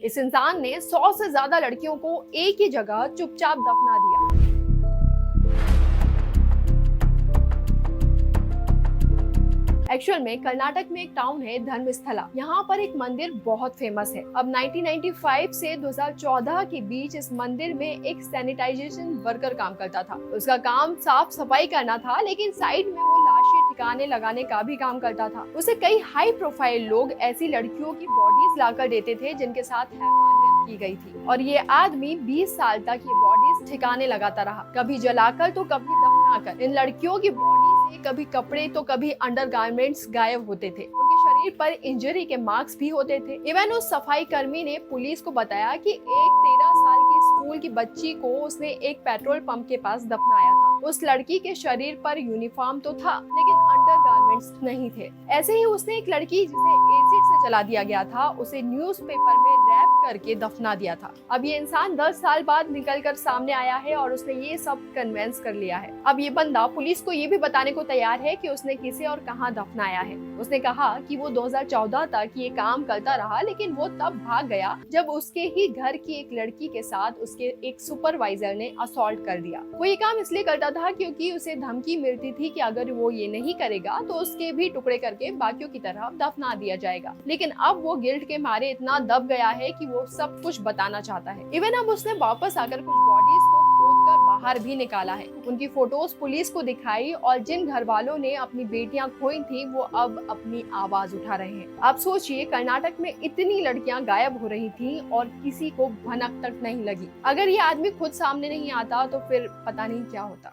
इस इंसान ने 100 से ज्यादा लड़कियों को एक ही जगह चुपचाप दफना दिया। एक्चुअल में कर्नाटक में एक टाउन है धर्मस्थला। यहाँ पर एक मंदिर बहुत फेमस है। अब 1995 से 2014 के बीच इस मंदिर में एक सैनिटाइजेशन वर्कर काम करता था। उसका काम साफ सफाई करना था, लेकिन साइड में वो लाशें ठिकाने लगाने का भी काम करता था। उसे कई हाई प्रोफाइल लोग ऐसी लड़कियों की बॉडीज लाकर देते थे जिनके साथ हैवानियत की गई थी, और ये आदमी 20 साल तक ये बॉडीज ठिकाने लगाता रहा, कभी जलाकर तो कभी दफनाकर। इन लड़कियों की बॉडी से कभी कपड़े तो कभी अंडरगारमेंट्स गायब होते थे। उनके शरीर पर इंजरी के मार्क्स भी होते थे। इवन उस सफाई कर्मी ने पुलिस को बताया कि एक 13 साल की स्कूल की बच्ची को उसने एक पेट्रोल पंप के पास दफनाया था। उस लड़की के शरीर पर यूनिफॉर्म तो था, लेकिन अंडरगारमेंट्स नहीं थे। ऐसे ही उसने एक लड़की जिसे एसिड से जला दिया गया था, उसे न्यूज़पेपर में रैप करके दफना दिया था। अब ये इंसान 10 साल बाद निकलकर सामने आया है और उसने ये सब कन्विंस कर लिया है। अब ये बंदा पुलिस को ये भी बताने को तैयार है कि उसने किसे और कहां दफनाया है। उसने कहा कि वो 2014 तक ये काम करता रहा, लेकिन वो तब भाग गया जब उसके ही घर की एक लड़की के साथ उसके एक सुपरवाइजर ने असॉल्ट कर दिया। वो ये काम इसलिए करता था क्योंकि उसे धमकी मिलती थी कि अगर वो ये नहीं करेगा तो उसके भी टुकड़े करके बाकियों की तरह दफना दिया जाएगा। लेकिन अब वो गिल्ट के मारे इतना दब गया है कि वो सब कुछ बताना चाहता है। इवन अब उसने वापस आकर कुछ बॉडीज को खोदकर बाहर भी निकाला है, उनकी फोटोज पुलिस को दिखाई, और जिन घर वालों ने अपनी बेटियां खोई थी वो अब अपनी आवाज उठा रहे हैं। आप सोचिए, कर्नाटक में इतनी लड़कियां गायब हो रही थी और किसी को भनक तक नहीं लगी। अगर ये आदमी खुद सामने नहीं आता तो फिर पता नहीं क्या होता।